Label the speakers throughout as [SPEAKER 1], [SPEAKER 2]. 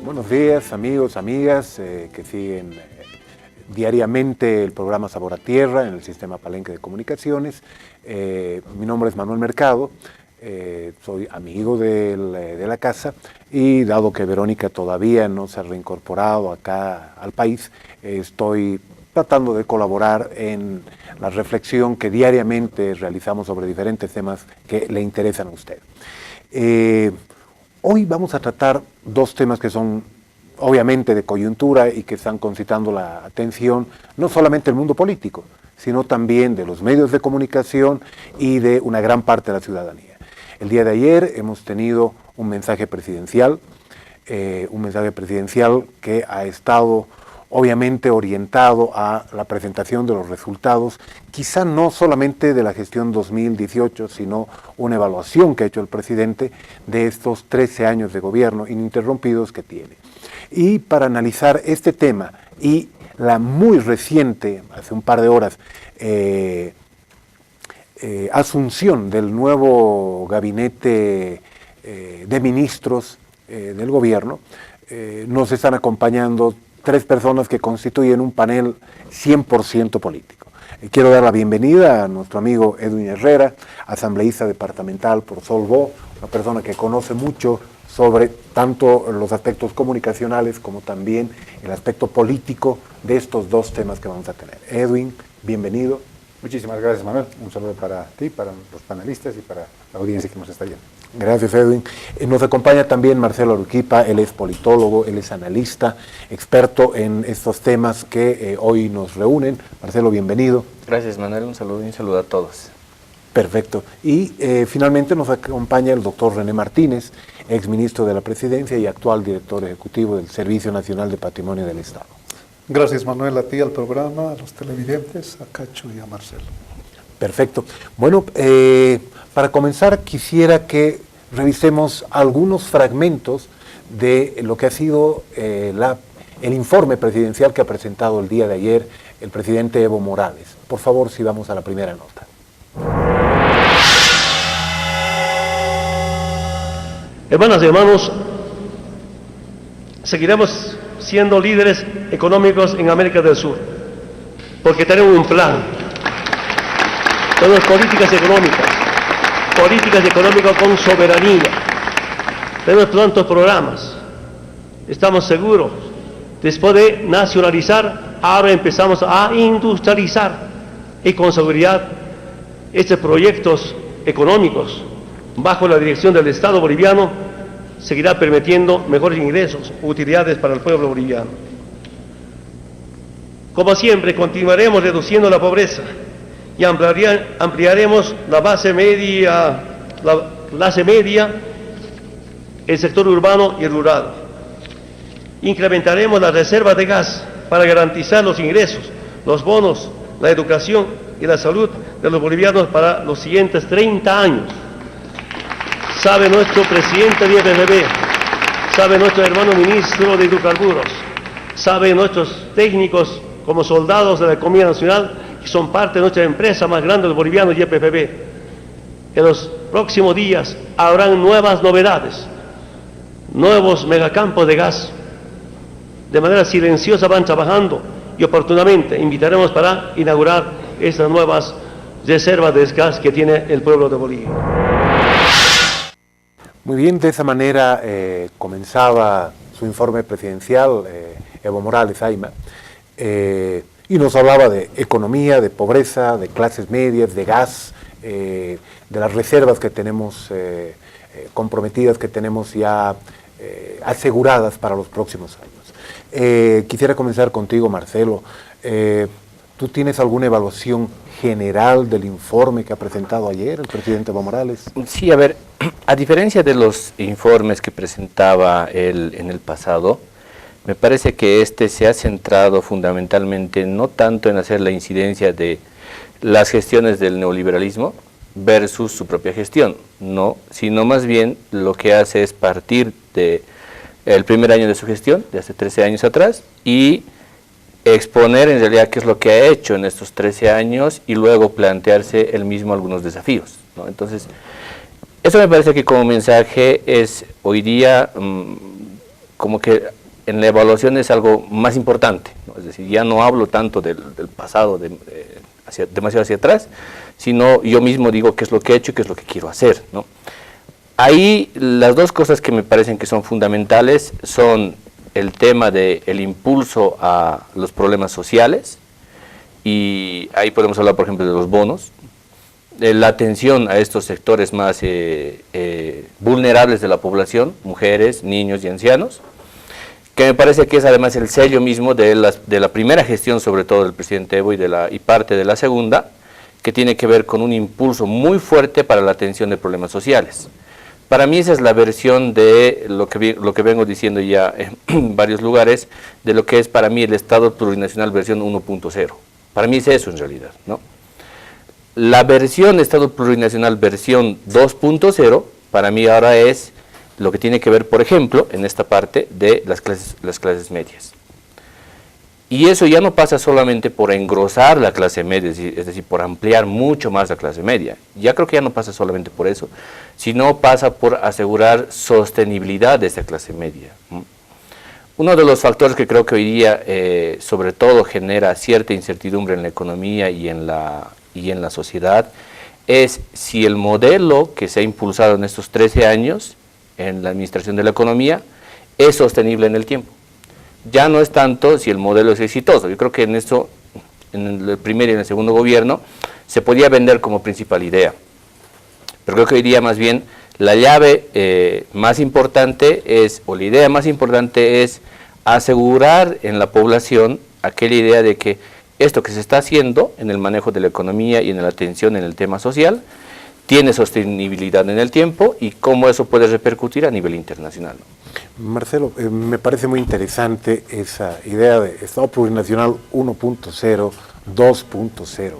[SPEAKER 1] Buenos días, amigos, amigas que siguen diariamente el programa Sabor a Tierra en el Sistema Palenque de Comunicaciones. Mi nombre es Manuel Mercado, soy amigo de la casa y dado que Verónica todavía no se ha reincorporado acá al país, estoy tratando de colaborar en la reflexión que diariamente realizamos sobre diferentes temas que le interesan a usted. Hoy vamos a tratar dos temas que son obviamente de coyuntura y que están concitando la atención no solamente del mundo político, sino también de los medios de comunicación y de una gran parte de la ciudadanía. El día de ayer hemos tenido un mensaje presidencial que ha estado obviamente orientado a la presentación de los resultados, quizá no solamente de la gestión 2018, sino una evaluación que ha hecho el presidente de estos 13 años de gobierno ininterrumpidos que tiene. Y para analizar este tema y la muy reciente, hace un par de horas, asunción del nuevo gabinete de ministros del gobierno, nos están acompañando tres personas que constituyen un panel 100% político. Quiero dar la bienvenida a nuestro amigo Edwin Herrera, asambleísta departamental por Solvó, una persona que conoce mucho sobre tanto los aspectos comunicacionales como también el aspecto político de estos dos temas que vamos a tener. Edwin, bienvenido.
[SPEAKER 2] Muchísimas gracias, Manuel. Un saludo para ti, para los panelistas y para la audiencia que nos está viendo.
[SPEAKER 1] Gracias, Edwin. Nos acompaña también Marcelo Aruquipa, él es politólogo, él es analista, experto en estos temas que hoy nos reúnen. Marcelo, bienvenido.
[SPEAKER 3] Gracias, Manuel. Un saludo a todos.
[SPEAKER 1] Perfecto. Y finalmente nos acompaña el doctor René Martínez, exministro de la Presidencia y actual director ejecutivo del Servicio Nacional de Patrimonio del Estado.
[SPEAKER 4] Gracias, Manuel, a ti, al programa, a los televidentes, a Cacho y a Marcelo.
[SPEAKER 1] Perfecto. Bueno, para comenzar quisiera que revisemos algunos fragmentos de lo que ha sido el informe presidencial que ha presentado el día de ayer el presidente Evo Morales. Por favor, si vamos a la primera nota.
[SPEAKER 5] Hermanas y hermanos, seguiremos siendo líderes económicos en América del Sur, porque tenemos un plan, tenemos políticas económicas con soberanía, tenemos tantos programas. Estamos seguros, después de nacionalizar, ahora empezamos a industrializar y con seguridad estos proyectos económicos bajo la dirección del Estado boliviano seguirá permitiendo mejores ingresos, utilidades para el pueblo boliviano. Como siempre, continuaremos reduciendo la pobreza y ampliaremos la base media, el sector urbano y rural. Incrementaremos las reservas de gas para garantizar los ingresos, los bonos, la educación y la salud de los bolivianos para los siguientes 30 años. Sabe nuestro presidente de IPFB, sabe nuestro hermano ministro de Hidrocarburos, sabe nuestros técnicos como soldados de la economía nacional, que son parte de nuestra empresa más grande, los bolivianos y IPFB. En los próximos días habrán nuevas novedades, nuevos megacampos de gas. De manera silenciosa van trabajando y oportunamente invitaremos para inaugurar estas nuevas reservas de gas que tiene el pueblo de Bolivia.
[SPEAKER 1] Muy bien, de esa manera comenzaba su informe presidencial, Evo Morales Ayma, y nos hablaba de economía, de pobreza, de clases medias, de gas, de las reservas que tenemos comprometidas, que tenemos ya aseguradas para los próximos años. Quisiera comenzar contigo, Marcelo. ¿Tú tienes alguna evaluación general del informe que ha presentado ayer el presidente Evo Morales?
[SPEAKER 3] Sí, a ver, a diferencia de los informes que presentaba él en el pasado, me parece que este se ha centrado fundamentalmente no tanto en hacer la incidencia de las gestiones del neoliberalismo versus su propia gestión, no, sino más bien lo que hace es partir del primer año de su gestión, de hace 13 años atrás, y exponer en realidad qué es lo que ha hecho en estos 13 años y luego plantearse él mismo algunos desafíos, ¿no? Entonces, eso me parece que como mensaje es hoy día como que en la evaluación es algo más importante, ¿no? Es decir, ya no hablo tanto del pasado demasiado hacia atrás, sino yo mismo digo qué es lo que he hecho y qué es lo que quiero hacer, ¿no? Ahí las dos cosas que me parecen que son fundamentales son el tema del impulso a los problemas sociales, y ahí podemos hablar, por ejemplo, de los bonos, de la atención a estos sectores más vulnerables de la población, mujeres, niños y ancianos, que me parece que es además el sello mismo de la primera gestión, sobre todo del presidente Evo y parte de la segunda, que tiene que ver con un impulso muy fuerte para la atención de problemas sociales. Para mí esa es la versión de lo que vengo diciendo ya en varios lugares, de lo que es para mí el Estado plurinacional versión 1.0. Para mí es eso en realidad, ¿no? La versión de Estado plurinacional versión 2.0, para mí ahora es lo que tiene que ver, por ejemplo, en esta parte de las clases medias. Y eso ya no pasa solamente por engrosar la clase media, es decir, por ampliar mucho más la clase media. Ya creo que ya no pasa solamente por eso, sino pasa por asegurar sostenibilidad de esa clase media. Uno de los factores que creo que hoy día, sobre todo, genera cierta incertidumbre en la economía y en la sociedad, es si el modelo que se ha impulsado en estos 13 años en la administración de la economía es sostenible en el tiempo. Ya no es tanto si el modelo es exitoso. Yo creo que en eso, en el primer y en el segundo gobierno, se podía vender como principal idea. Pero creo que hoy día más bien la llave más importante es, o la idea más importante es asegurar en la población aquella idea de que esto que se está haciendo en el manejo de la economía y en la atención en el tema social tiene sostenibilidad en el tiempo y cómo eso puede repercutir a nivel internacional.
[SPEAKER 1] Marcelo, me parece muy interesante esa idea de Estado plurinacional 1.0, 2.0.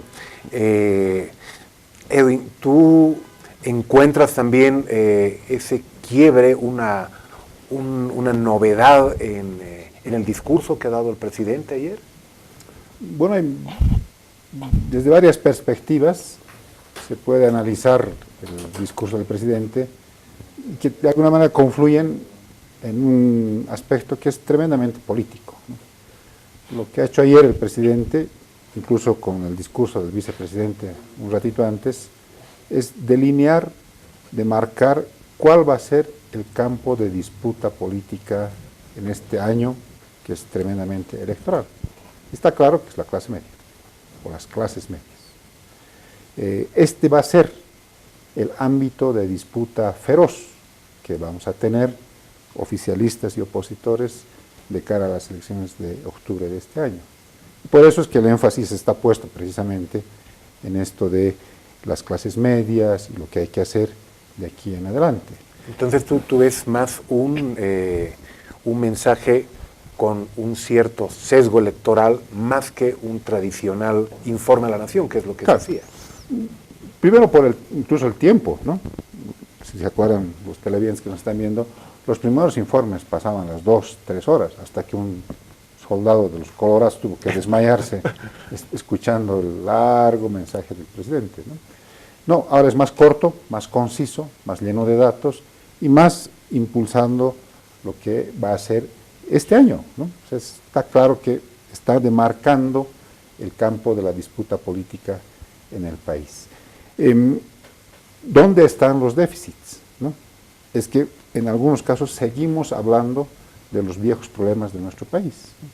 [SPEAKER 1] Edwin, ¿tú encuentras también ese quiebre, una novedad en el discurso que ha dado el presidente ayer?
[SPEAKER 2] Bueno, desde varias perspectivas se puede analizar el discurso del presidente, que de alguna manera confluyen en un aspecto que es tremendamente político, ¿no? Lo que ha hecho ayer el presidente, incluso con el discurso del vicepresidente un ratito antes, es delinear, demarcar cuál va a ser el campo de disputa política en este año, que es tremendamente electoral. Está claro que es la clase media, o las clases medias. Este va a ser el ámbito de disputa feroz que vamos a tener oficialistas y opositores de cara a las elecciones de octubre de este año. Por eso es que el énfasis está puesto precisamente en esto de las clases medias y lo que hay que hacer de aquí en adelante.
[SPEAKER 1] Entonces tú ves más un mensaje con un cierto sesgo electoral más que un tradicional informe a la nación, que es lo que
[SPEAKER 2] Claro.
[SPEAKER 1] se hacía.
[SPEAKER 2] Primero por incluso el tiempo, ¿no? Si se acuerdan los televidentes que nos están viendo, los primeros informes pasaban las 2, 3 horas, hasta que un soldado de los colorados tuvo que desmayarse escuchando el largo mensaje del presidente, ¿no? No, ahora es más corto, más conciso, más lleno de datos y más impulsando lo que va a ser este año, ¿no? O sea, está claro que está demarcando el campo de la disputa política en el país. ¿Dónde están los déficits, ¿no? Es que en algunos casos seguimos hablando de los viejos problemas de nuestro país, ¿no?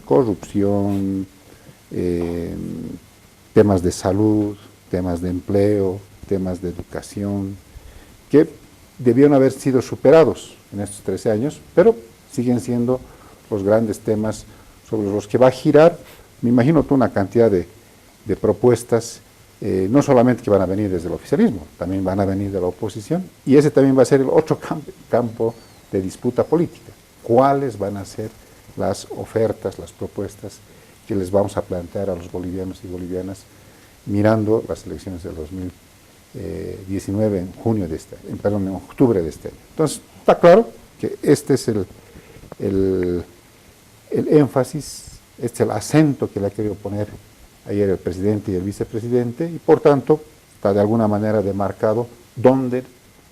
[SPEAKER 2] Corrupción, temas de salud, temas de empleo, temas de educación, que debieron haber sido superados en estos 13 años, pero siguen siendo los grandes temas sobre los que va a girar, me imagino, toda una cantidad de propuestas, no solamente que van a venir desde el oficialismo, también van a venir de la oposición, y ese también va a ser el otro campo de disputa política. ¿Cuáles van a ser las ofertas, las propuestas que les vamos a plantear a los bolivianos y bolivianas mirando las elecciones del 2019 en junio de este año, perdón, en octubre de este año? Entonces, está claro que este es el énfasis, este es el acento que le ha querido poner ayer el presidente y el vicepresidente, y por tanto está de alguna manera demarcado donde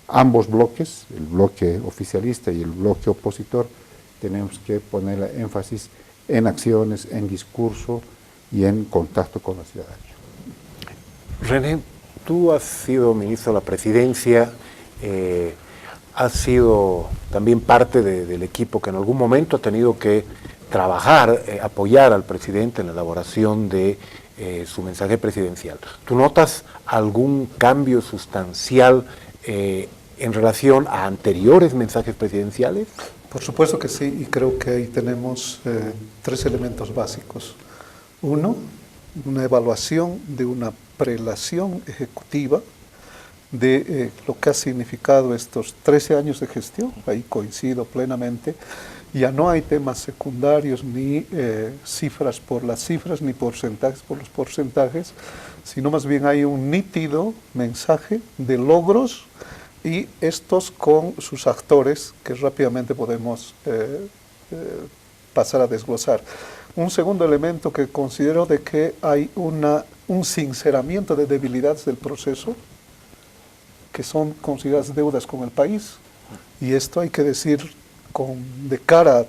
[SPEAKER 2] ambos bloques, el bloque oficialista y el bloque opositor, tenemos que poner énfasis en acciones, en discurso y en contacto con la ciudadanía.
[SPEAKER 1] René, tú has sido ministro de la Presidencia, has sido también parte del equipo que en algún momento ha tenido que trabajar, apoyar al presidente en la elaboración de su mensaje presidencial. ¿Tú notas algún cambio sustancial en relación a anteriores mensajes presidenciales?
[SPEAKER 4] Por supuesto que sí, y creo que ahí tenemos 3 elementos básicos. Uno, una evaluación de una prelación ejecutiva de lo que ha significado estos 13 años de gestión. Ahí coincido plenamente. Ya no hay temas secundarios, ni cifras por las cifras, ni porcentajes por los porcentajes, sino más bien hay un nítido mensaje de logros, y estos con sus actores que rápidamente podemos pasar a desglosar. Un segundo elemento que considero de que hay un sinceramiento de debilidades del proceso, que son consideradas deudas con el país, y esto hay que decir de cara a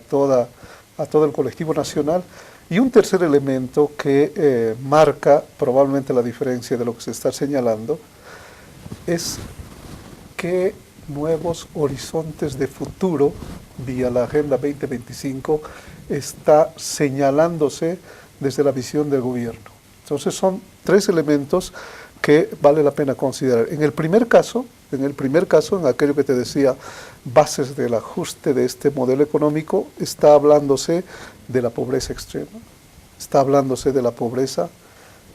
[SPEAKER 4] todo el colectivo nacional. Y un tercer elemento que marca probablemente la diferencia de lo que se está señalando es qué nuevos horizontes de futuro vía la Agenda 2025 está señalándose desde la visión del gobierno. Entonces son 3 elementos que vale la pena considerar. En el primer caso, en aquello que te decía, bases del ajuste de este modelo económico, está hablándose de la pobreza extrema, está hablándose de la pobreza,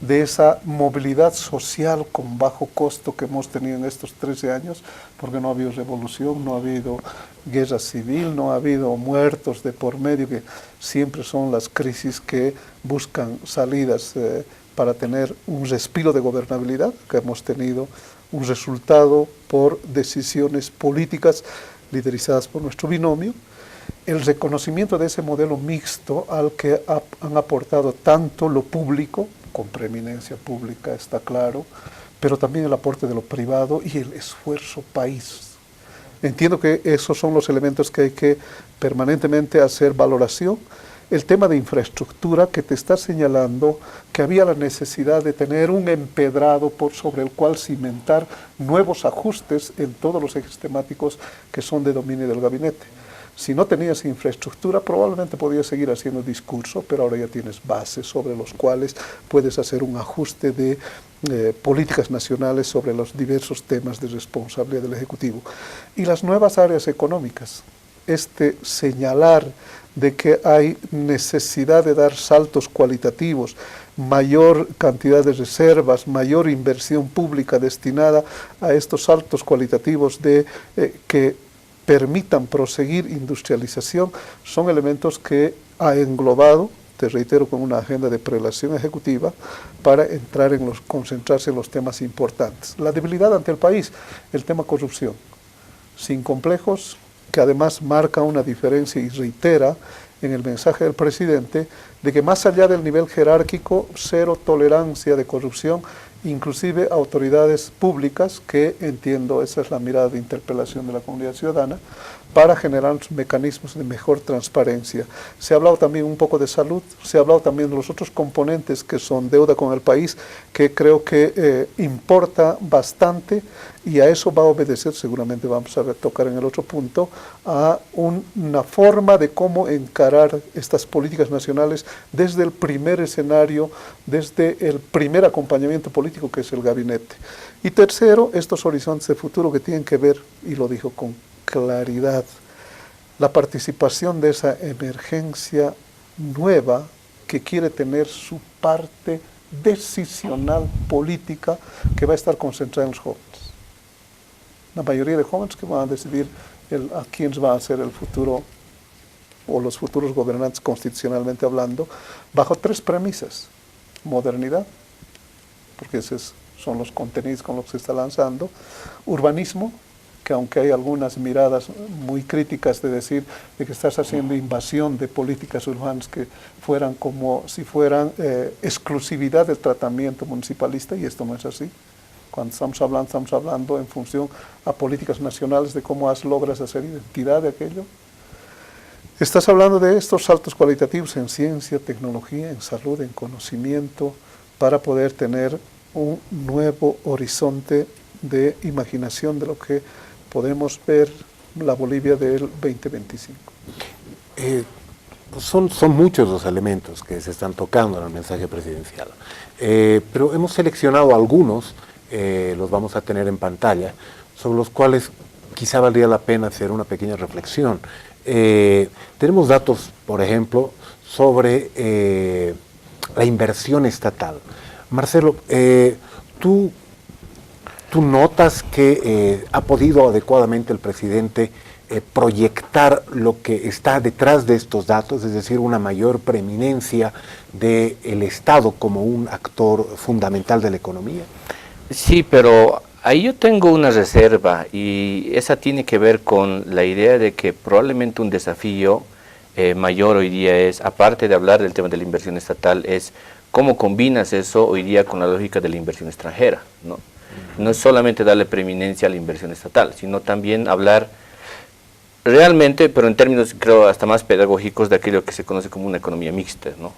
[SPEAKER 4] de esa movilidad social con bajo costo que hemos tenido en estos 13 años, porque no ha habido revolución, no ha habido guerra civil, no ha habido muertos de por medio, que siempre son las crisis que buscan salidas para tener un respiro de gobernabilidad, que hemos tenido un resultado por decisiones políticas liderizadas por nuestro binomio. El reconocimiento de ese modelo mixto al que han aportado tanto lo público, con preeminencia pública, está claro, pero también el aporte de lo privado y el esfuerzo país. Entiendo que esos son los elementos que hay que permanentemente hacer valoración. El tema de infraestructura que te está señalando que había la necesidad de tener un empedrado por sobre el cual cimentar nuevos ajustes en todos los ejes temáticos que son de dominio del gabinete. Si no tenías infraestructura, probablemente podías seguir haciendo discurso, pero ahora ya tienes bases sobre los cuales puedes hacer un ajuste de políticas nacionales sobre los diversos temas de responsabilidad del Ejecutivo. Y las nuevas áreas económicas, señalar de que hay necesidad de dar saltos cualitativos, mayor cantidad de reservas, mayor inversión pública destinada a estos saltos cualitativos que permitan proseguir industrialización, son elementos que ha englobado, te reitero, con una agenda de prelación ejecutiva para concentrarse en los temas importantes. La debilidad ante el país, el tema corrupción, sin complejos, que además marca una diferencia y reitera en el mensaje del presidente de que más allá del nivel jerárquico, 0 tolerancia de corrupción, inclusive autoridades públicas, que entiendo esa es la mirada de interpelación de la comunidad ciudadana, para generar mecanismos de mejor transparencia. Se ha hablado también un poco de salud, se ha hablado también de los otros componentes que son deuda con el país, que creo que importa bastante, y a eso va a obedecer, seguramente vamos a tocar en el otro punto, a una forma de cómo encarar estas políticas nacionales desde el primer escenario, desde el primer acompañamiento político, que es el gabinete. Y tercero, estos horizontes de futuro que tienen que ver, y lo dijo con claridad, la participación de esa emergencia nueva que quiere tener su parte decisional política, que va a estar concentrada en los jóvenes. La mayoría de jóvenes que van a decidir a quién va a ser el futuro o los futuros gobernantes constitucionalmente hablando, bajo 3 premisas: modernidad, porque esos son los contenidos con los que se está lanzando; urbanismo, que aunque hay algunas miradas muy críticas de decir de que estás haciendo invasión de políticas urbanas que fueran como si fueran exclusividad del tratamiento municipalista, y esto no es así. Cuando estamos hablando en función a políticas nacionales de cómo logras hacer identidad de aquello. Estás hablando de estos saltos cualitativos en ciencia, tecnología, en salud, en conocimiento, para poder tener un nuevo horizonte de imaginación de lo que podemos ver la Bolivia del 2025.
[SPEAKER 1] Son muchos los elementos que se están tocando en el mensaje presidencial, pero hemos seleccionado algunos, los vamos a tener en pantalla, sobre los cuales quizá valdría la pena hacer una pequeña reflexión. Tenemos datos, por ejemplo, sobre la inversión estatal. Marcelo, ¿tú notas que ha podido adecuadamente el presidente proyectar lo que está detrás de estos datos, es decir, una mayor preeminencia del Estado como un actor fundamental de la economía?
[SPEAKER 3] Sí, pero ahí yo tengo una reserva y esa tiene que ver con la idea de que probablemente un desafío mayor hoy día es, aparte de hablar del tema de la inversión estatal, es cómo combinas eso hoy día con la lógica de la inversión extranjera, ¿no? No es solamente darle preeminencia a la inversión estatal, sino también hablar realmente, pero en términos creo hasta más pedagógicos, de aquello que se conoce como una economía mixta, ¿no?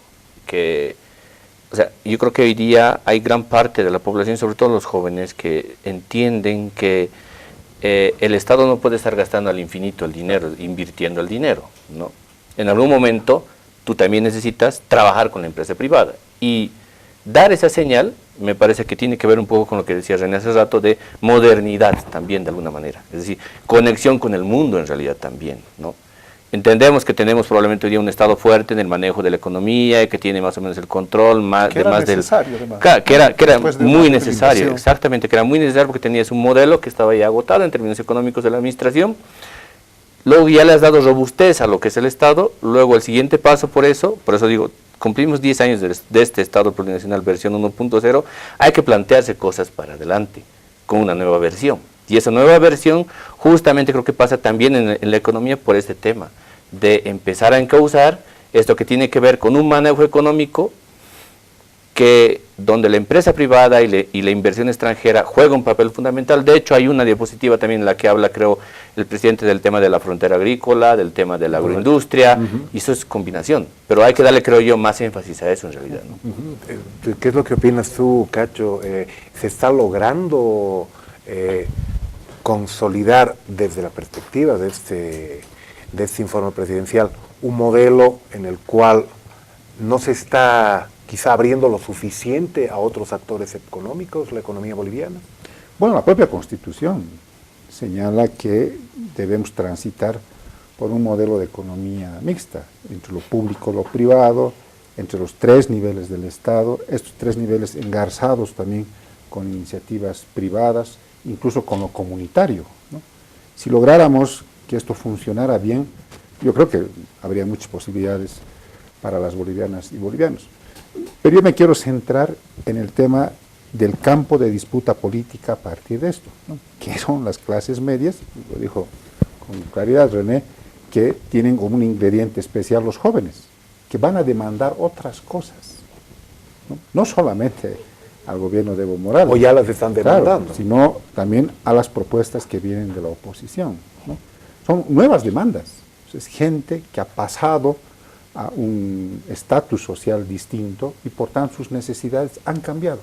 [SPEAKER 3] O sea, yo creo que hoy día hay gran parte de la población, sobre todo los jóvenes, que entienden que el Estado no puede estar gastando al infinito el dinero, invirtiendo el dinero, ¿no? En algún momento tú también necesitas trabajar con la empresa privada y dar esa señal me parece que tiene que ver un poco con lo que decía René hace rato de modernidad también de alguna manera, es decir, conexión con el mundo en realidad también, ¿no? Entendemos que tenemos probablemente hoy día un Estado fuerte en el manejo de la economía y que tiene más o menos el control que era muy necesario, exactamente, que era muy necesario porque tenías un modelo que estaba ya agotado en términos económicos de la administración. Luego ya le has dado robustez a lo que es el Estado, luego el siguiente paso por eso digo, cumplimos 10 años de este Estado plurinacional versión 1.0, hay que plantearse cosas para adelante con una nueva versión. Y esa nueva versión justamente creo que pasa también en la economía por este tema, de empezar a encauzar esto que tiene que ver con un manejo económico donde la empresa privada y la inversión extranjera juega un papel fundamental. De hecho, hay una diapositiva también en la que habla, creo, el presidente del tema de la frontera agrícola, del tema de la agroindustria, y eso es combinación. Pero hay que darle, creo yo, más énfasis a eso en realidad, ¿no?
[SPEAKER 1] ¿Qué es lo que opinas tú, Cacho? ¿Se está logrando consolidar desde la perspectiva de este informe presidencial un modelo en el cual no se está quizá abriendo lo suficiente a otros actores económicos, la economía boliviana?
[SPEAKER 2] Bueno, la propia Constitución señala que debemos transitar por un modelo de economía mixta, entre lo público y lo privado, entre los 3 niveles del Estado, estos 3 niveles engarzados también con iniciativas privadas, incluso con lo comunitario, ¿no? Si lográramos que esto funcionara bien, yo creo que habría muchas posibilidades para las bolivianas y bolivianos. Pero yo me quiero centrar en el tema del campo de disputa política a partir de esto, ¿no? Que son las clases medias, lo dijo con claridad René, que tienen como un ingrediente especial los jóvenes, que van a demandar otras cosas, no solamente al gobierno de Evo Morales.
[SPEAKER 1] O ya las están demandando.
[SPEAKER 2] Claro, sino también a las propuestas que vienen de la oposición, ¿no? Son nuevas demandas, es gente que ha pasado a un estatus social distinto y por tanto sus necesidades han cambiado,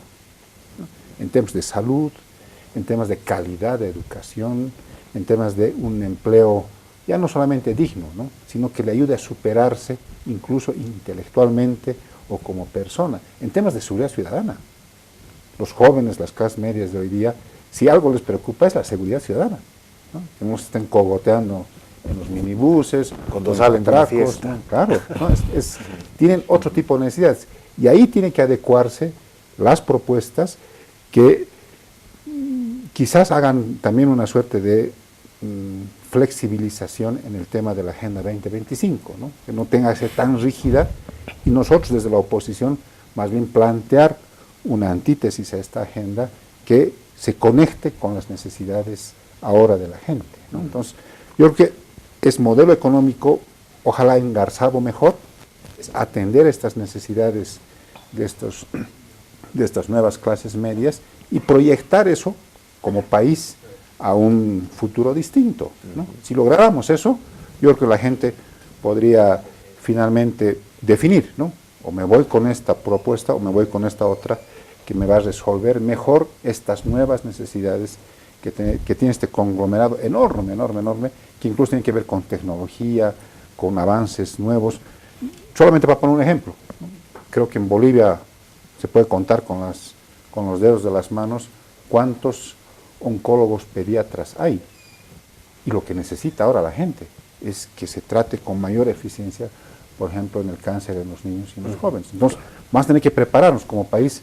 [SPEAKER 2] ¿no? En temas de salud, en temas de calidad de educación, en temas de un empleo ya no solamente digno, ¿no? Sino que le ayude a superarse incluso intelectualmente o como persona, en temas de seguridad ciudadana. Los jóvenes, las clases medias de hoy día, si algo les preocupa es la seguridad ciudadana, ¿no? Que no se estén cogoteando en los minibuses,
[SPEAKER 1] cuando salen de la fiesta.
[SPEAKER 2] ¿no? Claro, ¿no? Tienen otro tipo de necesidades. Y ahí tienen que adecuarse las propuestas que quizás hagan también una suerte de flexibilización en el tema de la Agenda 2025, ¿no? Que no tenga que ser tan rígida y nosotros desde la oposición más bien plantear una antítesis a esta agenda que se conecte con las necesidades ahora de la gente, ¿no? Entonces, yo creo que es modelo económico, ojalá engarzado mejor, es atender estas necesidades de estas nuevas clases medias y proyectar eso como país a un futuro distinto, ¿no? Si lográramos eso, yo creo que la gente podría finalmente definir, ¿no? O me voy con esta propuesta o me voy con esta otra que me va a resolver mejor estas nuevas necesidades que tiene este conglomerado enorme, que incluso tiene que ver con tecnología, con avances nuevos. Solamente para poner un ejemplo, ¿no? Creo que en Bolivia se puede contar con los dedos de las manos cuántos oncólogos pediatras hay. Y lo que necesita ahora la gente es que se trate con mayor eficiencia, por ejemplo, en el cáncer en los niños y en los jóvenes. Entonces, vamos a tener que prepararnos como país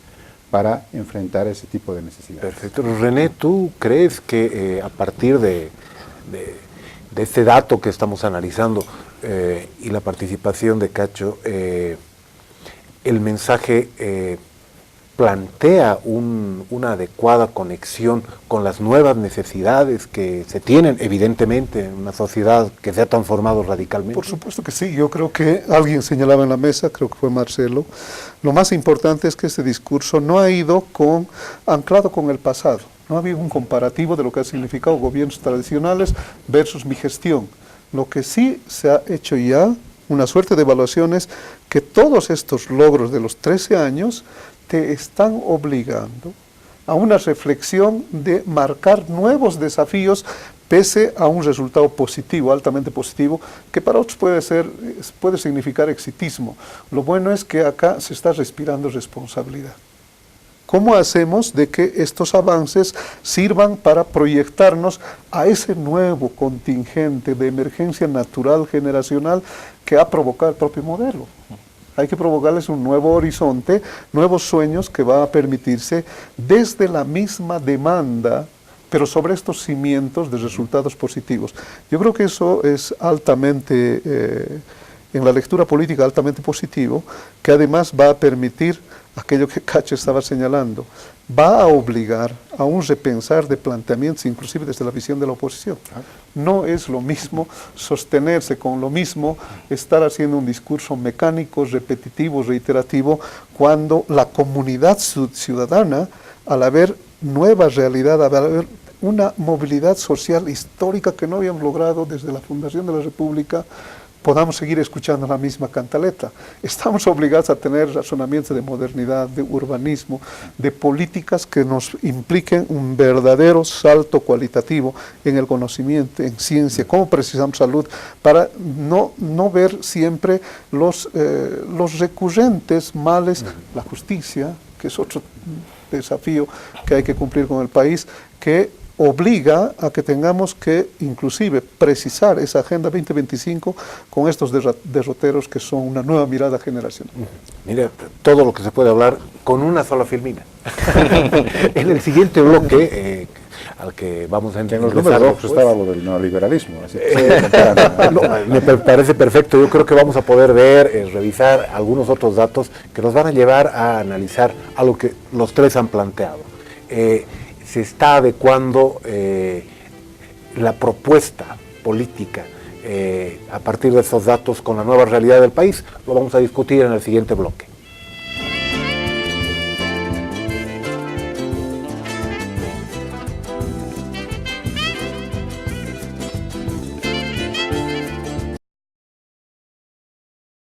[SPEAKER 2] para enfrentar ese tipo de necesidades.
[SPEAKER 1] Perfecto. René, ¿tú crees que a partir de este dato que estamos analizando y la participación de Cacho, el mensaje plantea una adecuada conexión con las nuevas necesidades que se tienen, evidentemente, en una sociedad que se ha transformado radicalmente?
[SPEAKER 4] Por supuesto que sí. Yo creo que alguien señalaba en la mesa, creo que fue Marcelo, lo más importante es que este discurso no ha ido anclado con el pasado. No ha habido un comparativo de lo que ha significado gobiernos tradicionales versus mi gestión. Lo que sí se ha hecho ya, una suerte de evaluaciones, que todos estos logros de los 13 años te están obligando a una reflexión de marcar nuevos desafíos pese a un resultado positivo, altamente positivo, que para otros puede significar exitismo. Lo bueno es que acá se está respirando responsabilidad. ¿Cómo hacemos de que estos avances sirvan para proyectarnos a ese nuevo contingente de emergencia natural generacional que ha provocado el propio modelo? Hay que provocarles un nuevo horizonte, nuevos sueños que va a permitirse desde la misma demanda, pero sobre estos cimientos de resultados positivos. Yo creo que eso es altamente, en la lectura política, altamente positivo, que además va a permitir aquello que Cacho estaba señalando, va a obligar a un repensar de planteamientos, inclusive desde la visión de la oposición. No es lo mismo sostenerse con lo mismo, estar haciendo un discurso mecánico, repetitivo, reiterativo, cuando la comunidad ciudadana, al haber nueva realidad, al haber una movilidad social histórica que no habíamos logrado desde la fundación de la República, podamos seguir escuchando la misma cantaleta. Estamos obligados a tener razonamientos de modernidad, de urbanismo, de políticas que nos impliquen un verdadero salto cualitativo en el conocimiento, en ciencia, cómo precisamos salud, para no ver siempre los recurrentes males, la justicia, que es otro desafío que hay que cumplir con el país, que obliga a que tengamos que inclusive precisar esa Agenda 2025 con estos derroteros que son una nueva mirada generacional.
[SPEAKER 1] Mira, todo lo que se puede hablar con una sola filmina. En el siguiente bloque, al que vamos a entrar,
[SPEAKER 2] en los números rojos estaba lo del neoliberalismo. Así
[SPEAKER 1] me parece perfecto. Yo creo que vamos a poder ver, revisar algunos otros datos que nos van a llevar a analizar algo que los tres han planteado. Se está adecuando la propuesta política a partir de esos datos con la nueva realidad del país. Lo vamos a discutir en el siguiente bloque.